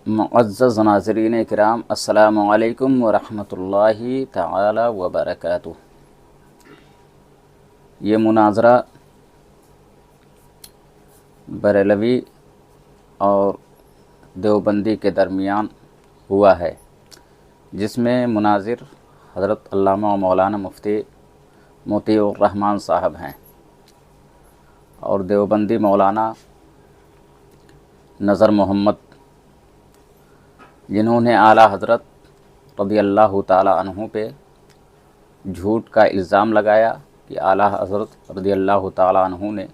معزز ناظرین کرام، السلام علیکم ورحمۃ تعالی وبرکاتہ۔ یہ مناظرہ بریلوی اور دیوبندی کے درمیان ہوا ہے، جس میں مناظر حضرت علامہ و مولانا مفتی مطیع الرحمان صاحب ہیں اور دیوبندی مولانا نذر محمد، جنہوں نے اعلیٰ حضرت رضی اللہ تعالی عنہ پہ جھوٹ کا الزام لگایا کہ اعلیٰ حضرت رضی اللہ تعالی عنہ نے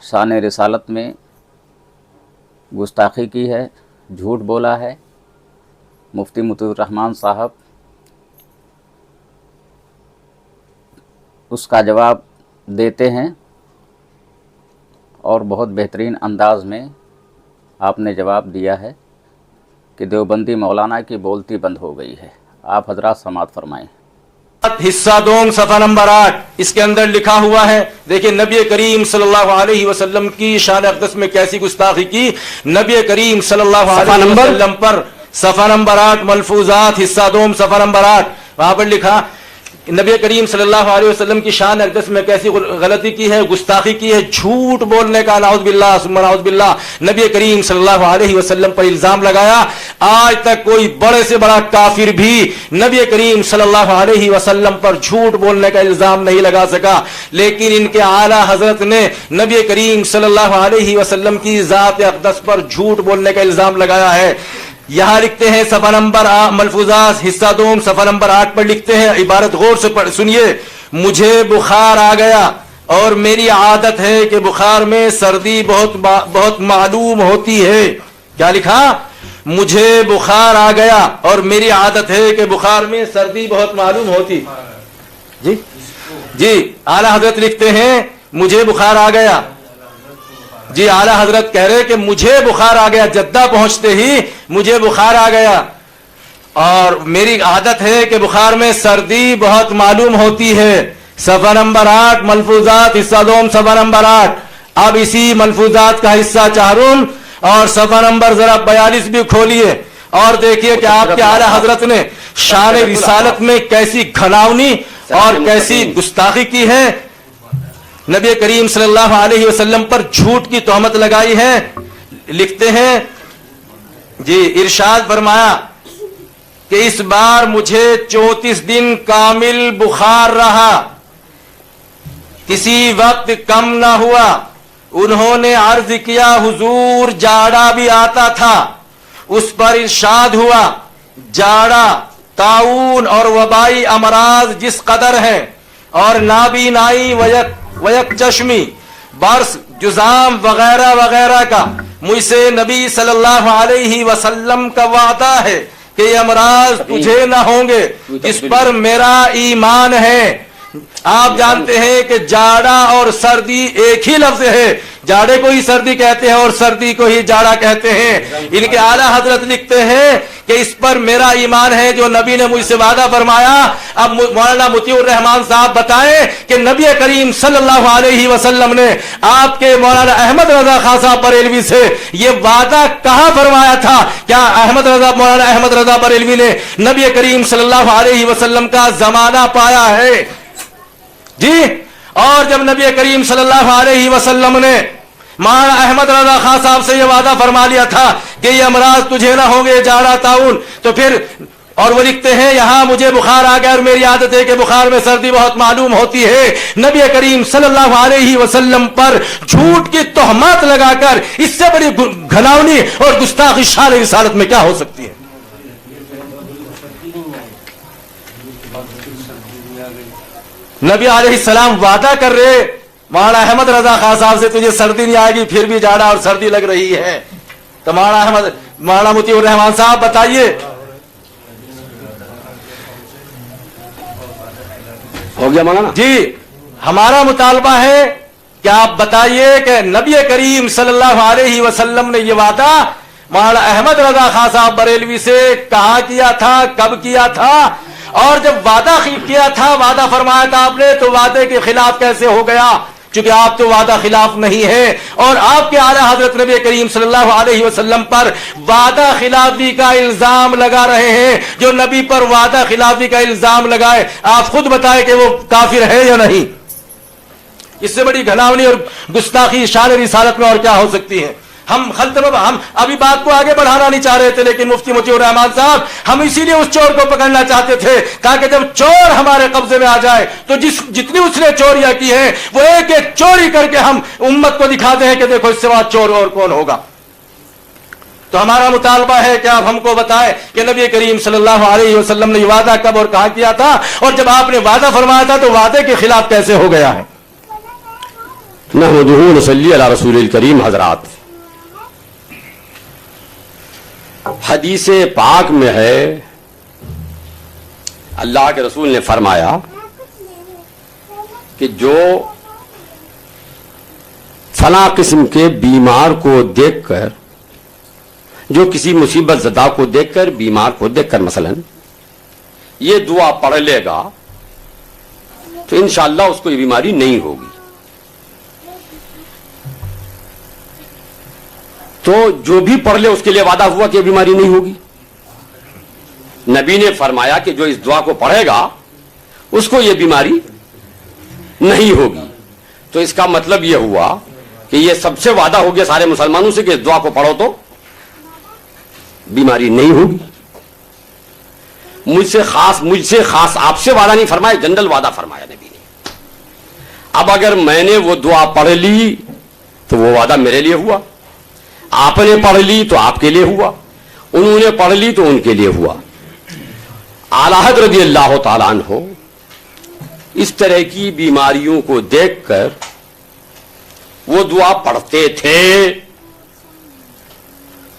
شان رسالت میں گستاخی کی ہے، جھوٹ بولا ہے۔ مفتی مطیع الرحمان صاحب اس کا جواب دیتے ہیں اور بہت بہترین انداز میں آپ نے جواب دیا ہے کہ دیوبندی مولانا کی بولتی بند ہو گئی ہے۔ آپ حضرات سماعت فرمائیں۔ حصہ دوم صفحہ نمبر 8، اس کے اندر لکھا ہوا ہے، دیکھیں نبی کریم صلی اللہ علیہ وسلم کی شان اقدس میں کیسی گستاخی کی۔ نبی کریم صلی اللہ علیہ وسلم پر صفحہ نمبر 8 ملفوظات حصہ دوم صفحہ نمبر 8، وہاں پر لکھا نبی کریم صلی اللہ علیہ وسلم کی شان اقدس میں کیسی غلطی کی ہے، گستاخی کی ہے، جھوٹ بولنے کا، نعوذ باللہ ثم نعوذ باللہ، نبی کریم صلی اللہ علیہ وسلم پر الزام لگایا۔ آج تک کوئی بڑے سے بڑا کافر بھی نبی کریم صلی اللہ علیہ وسلم پر جھوٹ بولنے کا الزام نہیں لگا سکا، لیکن ان کے اعلیٰ حضرت نے نبی کریم صلی اللہ علیہ وسلم کی ذات اقدس پر جھوٹ بولنے کا الزام لگایا ہے۔ یہاں لکھتے ہیں صفحہ نمبر ملفوظات حصہ دوم صفحہ نمبر 8 پر لکھتے ہیں، عبارت غور سے سنیے۔ مجھے بخار آ گیا اور میری عادت ہے کہ بخار میں سردی بہت معلوم ہوتی ہے۔ کیا لکھا؟ مجھے بخار آ گیا اور میری عادت ہے کہ بخار میں سردی بہت معلوم ہوتی۔ جی اعلیٰ حضرت لکھتے ہیں مجھے بخار آ گیا، جی اعلیٰ حضرت کہہ رہے کہ مجھے بخار آ گیا، جدہ پہنچتے ہی مجھے بخار آ گیا اور میری عادت ہے کہ بخار میں سردی بہت معلوم ہوتی ہے۔ صفحہ نمبر 8 ملفوظات حصہ دوم صفحہ نمبر 8۔ اب اسی ملفوظات کا حصہ چہارم اور صفحہ نمبر ذرا 42 بھی کھولیے اور دیکھیے کہ آپ کے اعلیٰ حضرت نے شان رسالت میں کیسی گھناؤنی اور کیسی گستاخی کی ہے۔ نبی کریم صلی اللہ علیہ وسلم پر جھوٹ کی تہمت لگائی ہے۔ لکھتے ہیں جی ارشاد فرمایا کہ اس بار مجھے 34 دن کامل بخار رہا، کسی وقت کم نہ ہوا۔ انہوں نے عرض کیا حضور جاڑا بھی آتا تھا، اس پر ارشاد ہوا جاڑا، طاعون اور وبائی امراض جس قدر ہیں اور نابینائی ویک چشمی، برس، جزام وغیرہ وغیرہ کا مجھ سے نبی صلی اللہ علیہ وسلم کا وعدہ ہے کہ یہ امراض تجھے نہ ہوں گے، اس پر میرا ایمان ہے۔ آپ جانتے ہیں کہ جاڑا اور سردی ایک ہی لفظ ہے، جاڑے کو ہی سردی کہتے ہیں اور سردی کو ہی جاڑا کہتے ہیں۔ ان کے اعلیٰ حضرت لکھتے ہیں کہ اس پر میرا ایمان ہے جو نبی نے مجھ سے وعدہ فرمایا۔ اب مولانا مطیع الرحمان صاحب بتائیں کہ نبی کریم صلی اللہ علیہ وسلم نے آپ کے مولانا احمد رضا خان صاحب بریلوی سے یہ وعدہ کہاں فرمایا تھا؟ کیا مولانا احمد رضا بریلوی نے نبی کریم صلی اللہ علیہ وسلم کا زمانہ پایا ہے؟ جی اور جب نبی کریم صلی اللہ علیہ وسلم نے مولانا احمد رضا خان صاحب سے یہ وعدہ فرما لیا تھا کہ یہ امراض تجھے نہ ہوں گے، جاڑا، طاعون، تو پھر اور وہ لکھتے ہیں یہاں مجھے بخار آ گیا اور میری عادت ہے کہ بخار میں سردی بہت معلوم ہوتی ہے۔ نبی کریم صلی اللہ علیہ وسلم پر جھوٹ کی تہمات لگا کر اس سے بڑی گھناؤنی اور گستاخی شان رسالت میں کیا ہو سکتی ہے؟ نبی علیہ السلام وعدہ کر رہے مولانا احمد رضا خان صاحب سے تجھے سردی نہیں آئے گی، پھر بھی جاڑا اور سردی لگ رہی ہے۔ تو مولانا مطیع الرحمان صاحب بتائیے، ہو گیا مولانا؟ جی ہمارا مطالبہ ہے کہ آپ بتائیے کہ نبی کریم صلی اللہ علیہ وسلم نے یہ وعدہ مولانا احمد رضا خان صاحب بریلوی سے کہاں کیا تھا، کب کیا تھا، اور جب وعدہ کیا تھا، وعدہ فرمایا تھا آپ نے، تو وعدے کے خلاف کیسے ہو گیا؟ چونکہ آپ تو وعدہ خلاف نہیں ہیں، اور آپ کے اعلیٰ حضرت نبی کریم صلی اللہ علیہ وسلم پر وعدہ خلافی کا الزام لگا رہے ہیں۔ جو نبی پر وعدہ خلافی کا الزام لگائے، آپ خود بتائیں کہ وہ کافر ہے یا نہیں؟ اس سے بڑی گھناونی اور گستاخی شان رسالت میں اور کیا ہو سکتی ہے؟ ہم ابھی بات کو آگے بڑھانا نہیں چاہ رہے تھے، لیکن مفتی مطیع الرحمان صاحب ہم اسی لیے اس چور کو پکڑنا چاہتے تھے تاکہ جب چور ہمارے قبضے میں آ جائے تو جتنی اس نے چوریاں کی ہیں وہ ایک ایک چوری کر کے ہم امت کو دکھاتے ہیں کہ دیکھو اس سے بعد چور اور کون ہوگا۔ تو ہمارا مطالبہ ہے کہ آپ ہم کو بتائیں کہ نبی کریم صلی اللہ علیہ وسلم نے یہ وعدہ کب اور کہاں کیا تھا، اور جب آپ نے وعدہ فرمایا تھا تو وعدے کے خلاف کیسے ہو گیا ہے؟ نحمدہ و نصلی علی رسول الکریم۔ حضرات، حدیث پاک میں ہے اللہ کے رسول نے فرمایا کہ جو فلاں قسم کے بیمار کو دیکھ کر، جو کسی مصیبت زدہ کو دیکھ کر، بیمار کو دیکھ کر مثلا یہ دعا پڑھ لے گا تو انشاءاللہ اس کو یہ بیماری نہیں ہوگی۔ تو جو بھی پڑھ لے اس کے لیے وعدہ ہوا کہ یہ بیماری نہیں ہوگی۔ نبی نے فرمایا کہ جو اس دعا کو پڑھے گا اس کو یہ بیماری نہیں ہوگی۔ تو اس کا مطلب یہ ہوا کہ یہ سب سے وعدہ ہو گیا سارے مسلمانوں سے کہ اس دعا کو پڑھو تو بیماری نہیں ہوگی۔ مجھ سے خاص آپ سے وعدہ نہیں فرمایا، جنرل وعدہ فرمایا نبی نے۔ اب اگر میں نے وہ دعا پڑھ لی تو وہ وعدہ میرے لیے ہوا، آپ نے پڑھ لی تو آپ کے لیے ہوا، انہوں نے پڑھ لی تو ان کے لیے ہوا۔ اعلیٰ حضرت رضی اللہ تعالیٰ عنہ اس طرح کی بیماریوں کو دیکھ کر وہ دعا پڑھتے تھے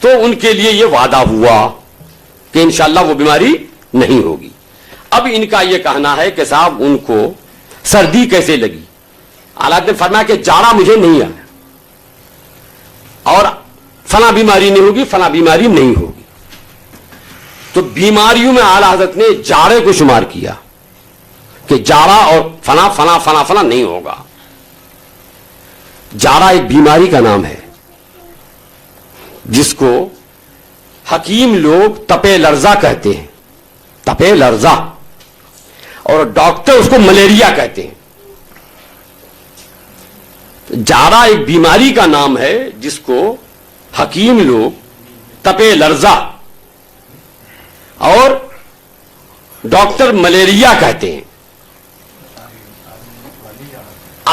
تو ان کے لیے یہ وعدہ ہوا کہ انشاءاللہ وہ بیماری نہیں ہوگی۔ اب ان کا یہ کہنا ہے کہ صاحب ان کو سردی کیسے لگی؟ اعلیٰ نے فرمایا کہ جاڑا مجھے نہیں آیا اور فلاں بیماری نہیں ہوگی، فلاں بیماری نہیں ہوگی۔ تو بیماریوں میں اعلیٰ حضرت نے جاڑے کو شمار کیا کہ جاڑا اور فلاں فلاں فلاں فلاں نہیں ہوگا۔ جاڑا ایک بیماری کا نام ہے جس کو حکیم لوگ تپے لرزہ کہتے ہیں، تپے لرزہ، اور ڈاکٹر اس کو ملیریا کہتے ہیں۔ جاڑا ایک بیماری کا نام ہے جس کو حکیم لوگ تپے لرزہ اور ڈاکٹر ملیریا کہتے ہیں،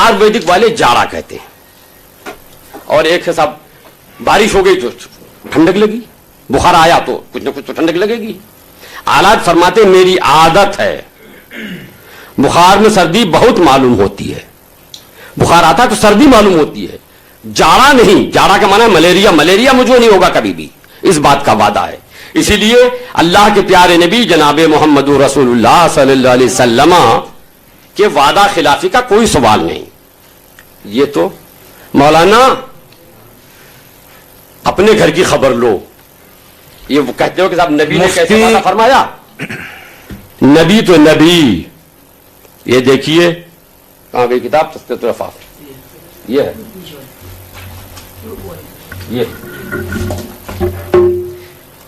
آیورویدک والے جاڑا کہتے ہیں۔ اور ایک حساب بارش ہو گئی تو ٹھنڈک لگی، بخار آیا تو کچھ نہ کچھ تو ٹھنڈک لگے گی۔ آلات فرماتے میری عادت ہے، بخار میں سردی بہت معلوم ہوتی ہے، بخار آتا ہے تو سردی معلوم ہوتی ہے، جاڑا نہیں۔ جاڑا کا معنی ہے ملیریا، ملیریا مجھے نہیں ہوگا کبھی بھی، اس بات کا وعدہ ہے۔ اسی لیے اللہ کے پیارے نبی جناب محمد رسول اللہ صلی اللہ علیہ وسلم کے وعدہ خلافی کا کوئی سوال نہیں۔ یہ تو مولانا اپنے گھر کی خبر لو، یہ وہ کہتے ہو کہ صاحب نبی نے کیسے وعدہ فرمایا؟ نبی تو نبی، یہ دیکھیے کہاں گئی کتاب تذکرۃ العفاف، یہ ہے، یہ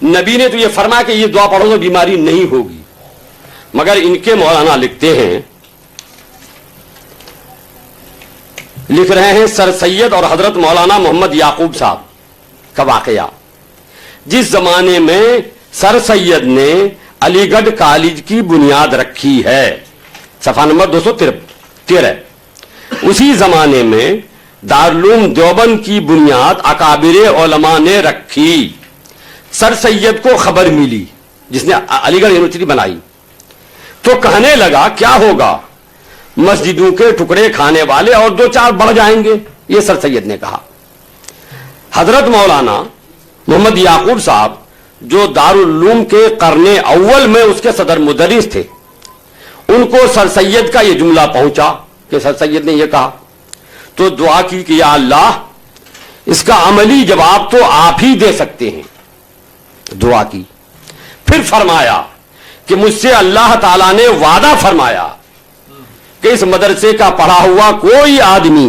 نبی نے تو یہ فرمایا کہ یہ دعا پڑھو تو بیماری نہیں ہوگی، مگر ان کے مولانا لکھتے ہیں، لکھ رہے ہیں سر سید اور حضرت مولانا محمد یعقوب صاحب کا واقعہ۔ جس زمانے میں سر سید نے علی گڑھ کالج کی بنیاد رکھی ہے، صفحہ نمبر 213، اسی زمانے میں دارالعلوم دیوبند کی بنیاد اکابر علماء نے رکھی۔ سر سید کو خبر ملی، جس نے علی گڑھ یونیورسٹی بنائی، تو کہنے لگا کیا ہوگا، مسجدوں کے ٹکڑے کھانے والے اور دو چار بڑھ جائیں گے، یہ سر سید نے کہا۔ حضرت مولانا محمد یعقوب صاحب جو دارالعلوم کے قرن اول میں اس کے صدر مدرس تھے، ان کو سر سید کا یہ جملہ پہنچا کہ سر سید نے یہ کہا، تو دعا کی کہ یا اللہ اس کا عملی جواب تو آپ ہی دے سکتے ہیں، دعا کی۔ پھر فرمایا کہ مجھ سے اللہ تعالیٰ نے وعدہ فرمایا کہ اس مدرسے کا پڑھا ہوا کوئی آدمی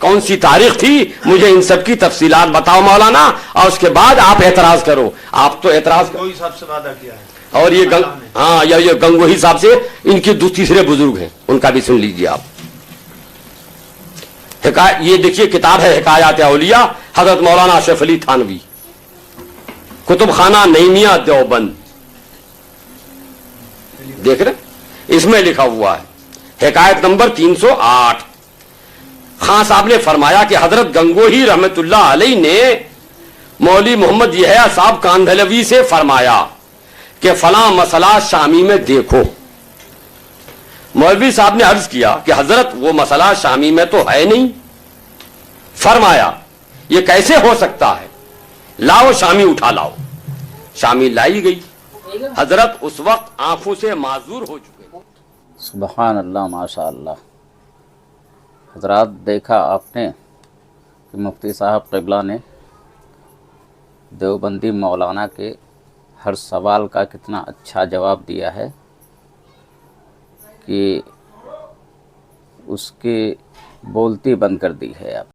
کون سی تاریخ تھی, مجھے ان سب کی تفصیلات بتاؤ مولانا, اور اس کے بعد آپ اعتراض کرو. آپ تو اعتراض کوئی صاحب سے وعدہ کیا ہے, اور یہ گنگوہی صاحب سے ان کے تیسرے بزرگ ہیں, ان کا بھی سن لیجیے آپ. یہ دیکھیے کتاب ہے حکایات اولیاء, حضرت مولانا اشرف علی تھانوی, کتب خانہ نعیمیہ دیوبند. دیکھ رہے, اس میں لکھا ہوا ہے حکایت نمبر 308. خان صاحب نے فرمایا کہ حضرت گنگوہی رحمت اللہ علیہ نے مولوی محمد یحییٰ صاحب کاندھلوی سے فرمایا کہ فلاں مسئلہ شامی میں دیکھو. مولوی صاحب نے عرض کیا کہ حضرت وہ مسئلہ شامی میں تو ہے نہیں. فرمایا یہ کیسے ہو سکتا ہے, لاؤ شامی اٹھا لاؤ. شامی لائی گئی. حضرت اس وقت آنکھوں سے معذور ہو چکے. سبحان اللہ, ماشاء اللہ. حضرات دیکھا آپ نے کہ مفتی صاحب قبلہ نے دیوبندی مولانا کے ہر سوال کا کتنا اچھا جواب دیا ہے کہ اس کی بولتی بند کر دی ہے آپ.